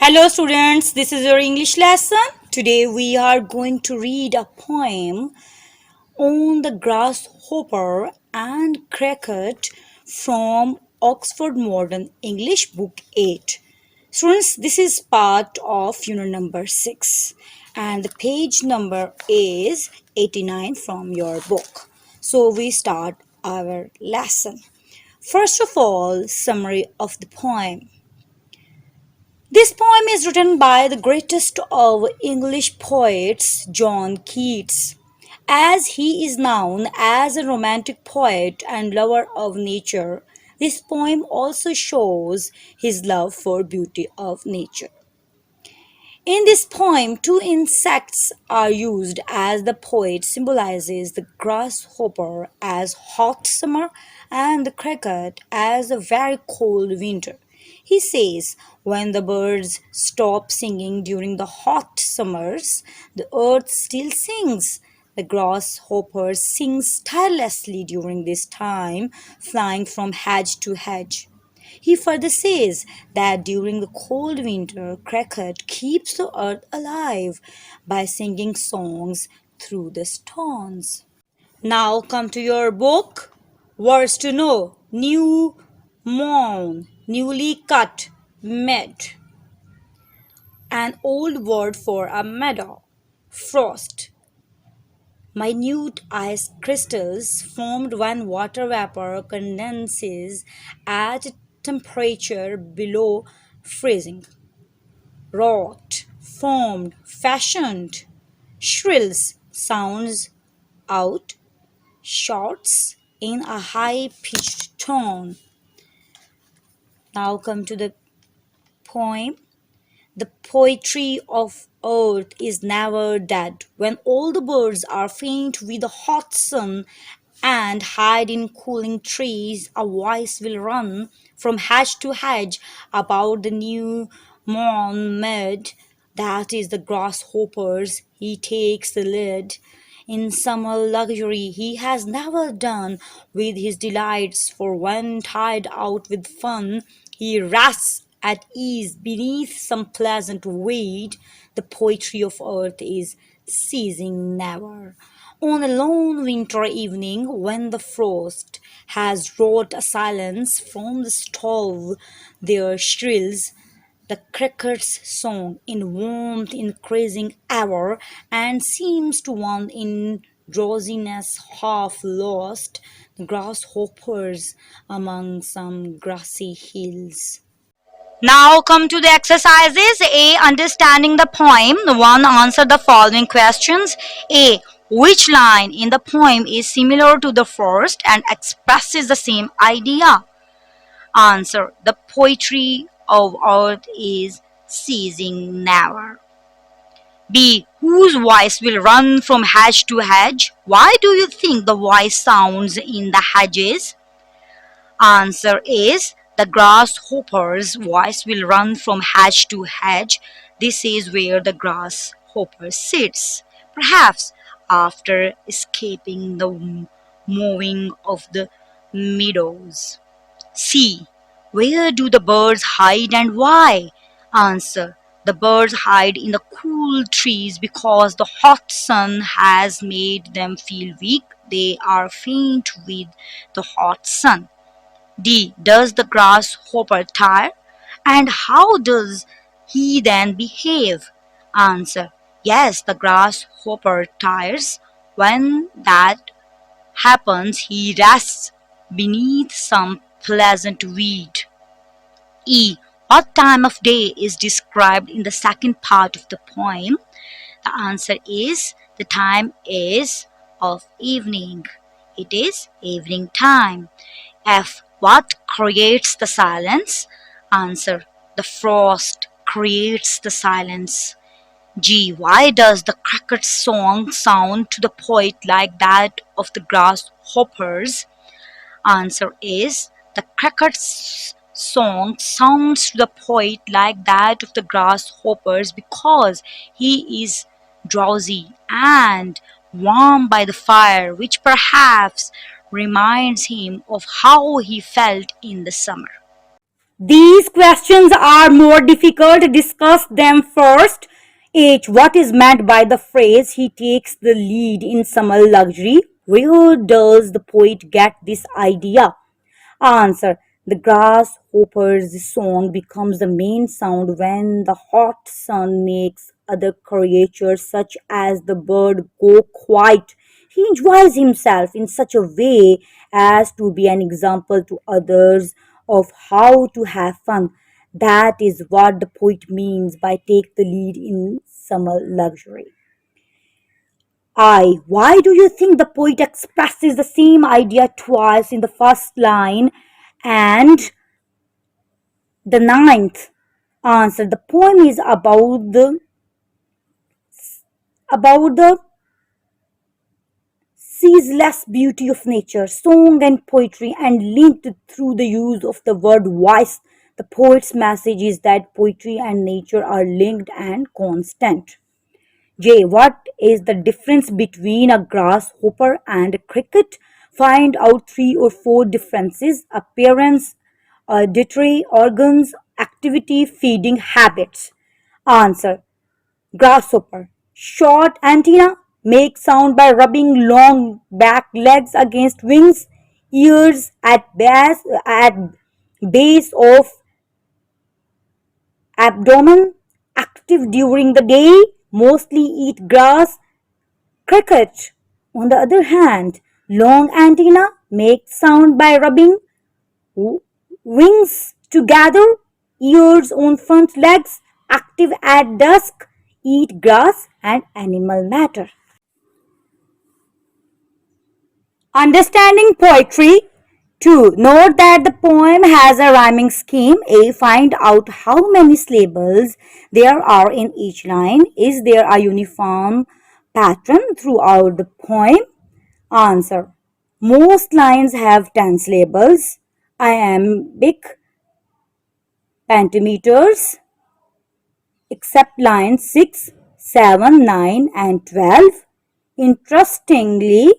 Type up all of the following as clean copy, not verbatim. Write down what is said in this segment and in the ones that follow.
Hello students, this is your English lesson. Today we are going to read a poem on the grasshopper and cricket from Oxford Modern English Book 8. Students, this is part of unit number 6 and the page number is 89 from your book. So we start our lesson. First of all, summary of the poem. This poem is written by the greatest of English poets, John Keats. As he is known as a romantic poet and lover of nature, this poem also shows his love for beauty of nature. In this poem, two insects are used as the poet symbolizes the grasshopper as hot summer and the cricket as a very cold winter. He says, when the birds stop singing during the hot summers, the earth still sings. The grasshopper sings tirelessly during this time, flying from hedge to hedge. He further says that during the cold winter, cricket keeps the earth alive by singing songs through the stones. Now come to your book. Words to know: new mown, newly cut, mid. An old word for a meadow. Frost. Minute ice crystals formed when water vapor condenses at a temperature below freezing. Wrought, formed, fashioned. Shrills, sounds out, shouts in a high pitched tone. Now come to the poem. The poetry of earth is never dead. When all the birds are faint with the hot sun and hide in cooling trees, a voice will run from hedge to hedge about the new mown mead. That is the grasshopper's. He takes the lead in summer luxury he has never done with his delights, for when tired out with fun, he rests at ease beneath some pleasant weed. The poetry of earth is ceasing never. On a lone winter evening, when the frost has wrought a silence from the stove, there shrills the cricket's song in warmth increasing ever, and seems to one in drowsiness half lost, the grasshoppers among some grassy hills. Now come to the exercises. A. Understanding the poem. 1. Answer the following questions. A. Which line in the poem is similar to the first and expresses the same idea? Answer: the poetry of earth is ceasing never. B. Whose voice will run from hedge to hedge? Why do you think the voice sounds in the hedges? Answer is: the grasshopper's voice will run from hedge to hedge. This is where the grasshopper sits, perhaps after escaping the mowing of the meadows. C. Where do the birds hide and why? Answer: the birds hide in the cool trees because the hot sun has made them feel weak. They are faint with the hot sun. D. Does the grasshopper tire? And how does he then behave? Answer: yes, the grasshopper tires. When that happens, he rests beneath some pleasant weed. E. What time of day is described in the second part of the poem? The answer is: the time is of evening. It is evening time. F. What creates the silence? Answer: the frost creates the silence. G. Why does the cricket's song sound to the poet like that of the grasshoppers? Answer is: the cricket's song sounds to the poet like that of the grasshoppers because he is drowsy and warmed by the fire, which perhaps reminds him of how he felt in the summer. These questions are more difficult. Discuss them first. H. What is meant by the phrase he takes the lead in summer luxury? Where does the poet get this idea? Answer. The grasshopper's song becomes the main sound when the hot sun makes other creatures, such as the bird, go quiet. He enjoys himself in such a way as to be an example to others of how to have fun. That is what the poet means by take the lead in summer luxury. I. Why do you think the poet expresses the same idea twice in the first line and the ninth? Answer. The poem is about the ceaseless beauty of nature, song and poetry, and linked through the use of the word voice. The poet's message is that poetry and nature are linked and constant. J. What is the difference between a grasshopper and a cricket? Find out three or four differences: appearance, auditory organs, activity, feeding habits. Answer. Grasshopper. Short antenna, make sound by rubbing long back legs against wings. Ears at base of abdomen. Active during the day, mostly eat grass. Cricket, on the other hand, long antenna, make sound by rubbing wings together. Ears on front legs, active at dusk, eat grass and animal matter. Understanding poetry. 2. Note that the poem has a rhyming scheme. A. Find out how many syllables there are in each line. Is there a uniform pattern throughout the poem? Answer. Most lines have 10 syllables. Iambic pentameters, except lines 6, 7, 9, and 12. Interestingly,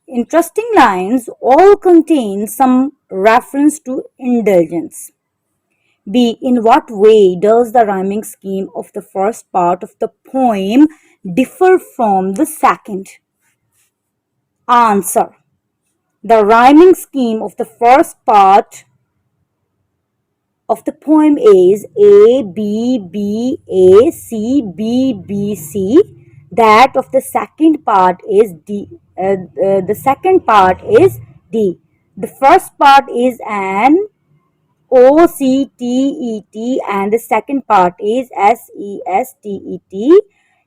Interesting lines all contain some reference to indulgence. B. In what way does the rhyming scheme of the first part of the poem differ from the second? Answer. The rhyming scheme of the first part of the poem is A, B, B, A, C, B, B, C. That of the second part is D. The second part is D. The first part is an O, C, T, E, T, and the second part is S, E, S, T, E, T.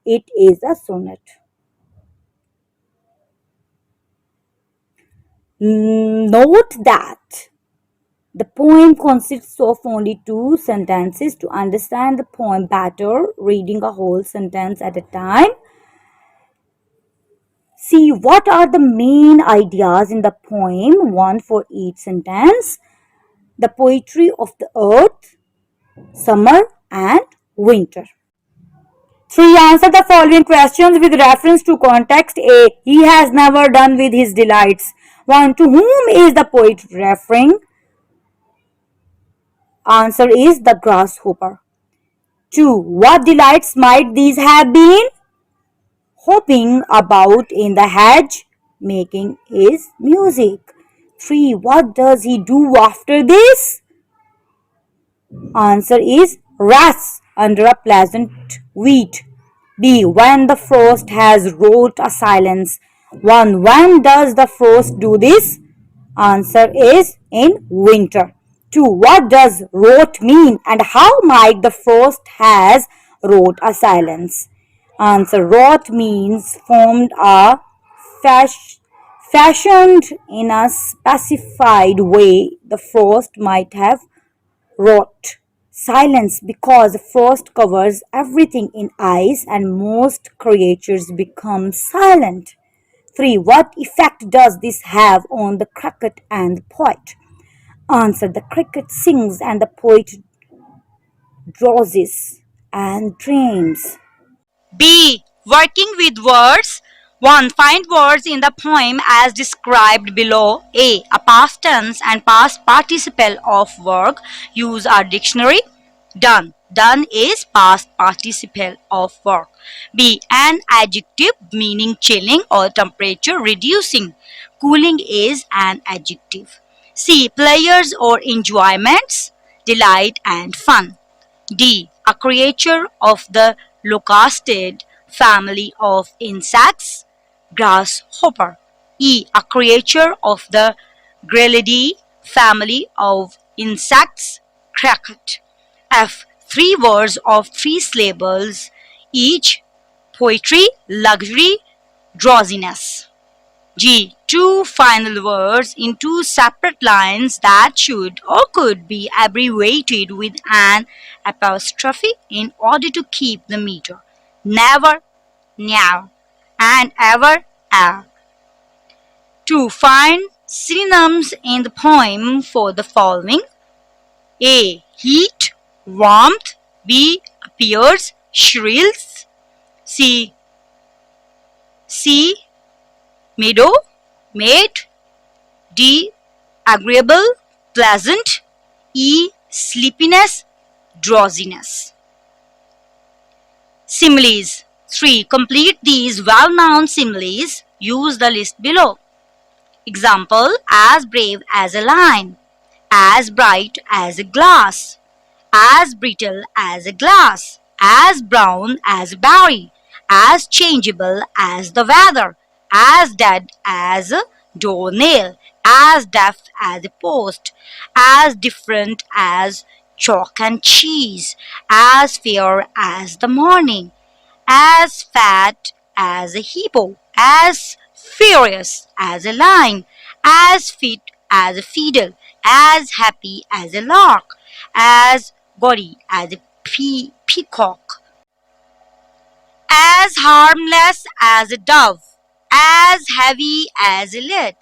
It is a sonnet. Note that the poem consists of only two sentences. To understand the poem better, reading a whole sentence at a time. See what are the main ideas in the poem, one for each sentence. The poetry of the earth, summer and winter. 3. Answer the following questions with reference to context. A. He has never done with his delights. 1. To whom is the poet referring? Answer is the grasshopper. 2. What delights might these have been? Hopping about in the hedge, making his music. 3. What does he do after this? Answer is rests under a pleasant wheat. B. When the frost has wrought a silence. 1. When does the frost do this? Answer is in winter. 2. What does wrought mean and how might the frost has wrought a silence? Answer. Wrought means formed or fashioned in a specified way. The frost might have wrought silence because frost covers everything in ice and most creatures become silent. 3. What effect does this have on the cricket and the poet? Answer. The cricket sings and the poet drowses and dreams. B. Working with words. 1. Find words in the poem as described below. A past tense and past participle of work. Use our dictionary. Done. Done is past participle of work. B. An adjective meaning chilling or temperature reducing. Cooling is an adjective. C. Pleasures or enjoyments, delight and fun. D. A creature of the locustid family of insects, grasshopper. E. A creature of the Grelidae family of insects, cricket. F. Three words of three syllables each, poetry, luxury, drowsiness. G. Two final words in two separate lines that should or could be abbreviated with an apostrophe in order to keep the meter. Never, now, and ever, ever. To find synonyms in the poem for the following. A. Heat, warmth. B. Appears, shrills. C. Meadow, mate. D. Agreeable, pleasant. E. Sleepiness, drowsiness. Similes. 3. Complete these well-known similes. Use the list below. Example: as brave as a lion, as bright as a glass, as brittle as a glass, as brown as a berry, as changeable as the weather, as dead as a doornail, as deaf as a post, as different as chalk and cheese, as fair as the morning, as fat as a hippo, as furious as a lion, as fit as a fiddle, as happy as a lark, as gaudy as a peacock, as harmless as a dove, as heavy as a lead.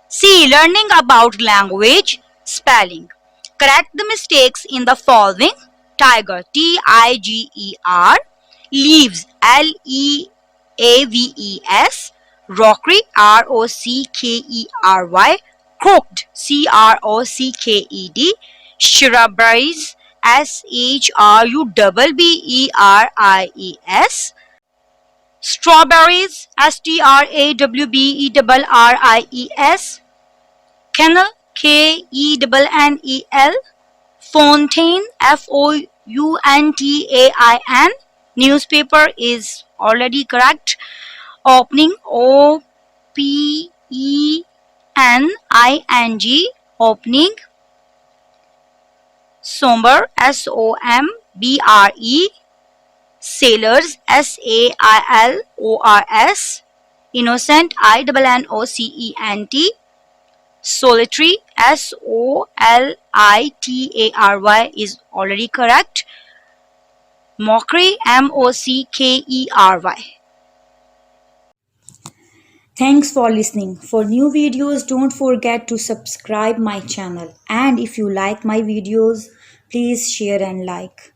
C. Learning about language, spelling. Correct the mistakes in the following. Tiger, Tiger. Leaves, Leaves. Rockery, Rockery. Crooked, Crooked. Shrubberies, Shrubberies. Strawberries, Strawberries. Kennel, Kennel. Fountain, Fountain. Newspaper is already correct. Opening, Opening. Opening. Somber, Sombre. Sailors, Sailors. Innocent, Innocent. Solitary, Solitary is already correct. Mockery, Mockery. Thanks for listening. For new videos, don't forget to subscribe my channel. And if you like my videos, please share and like.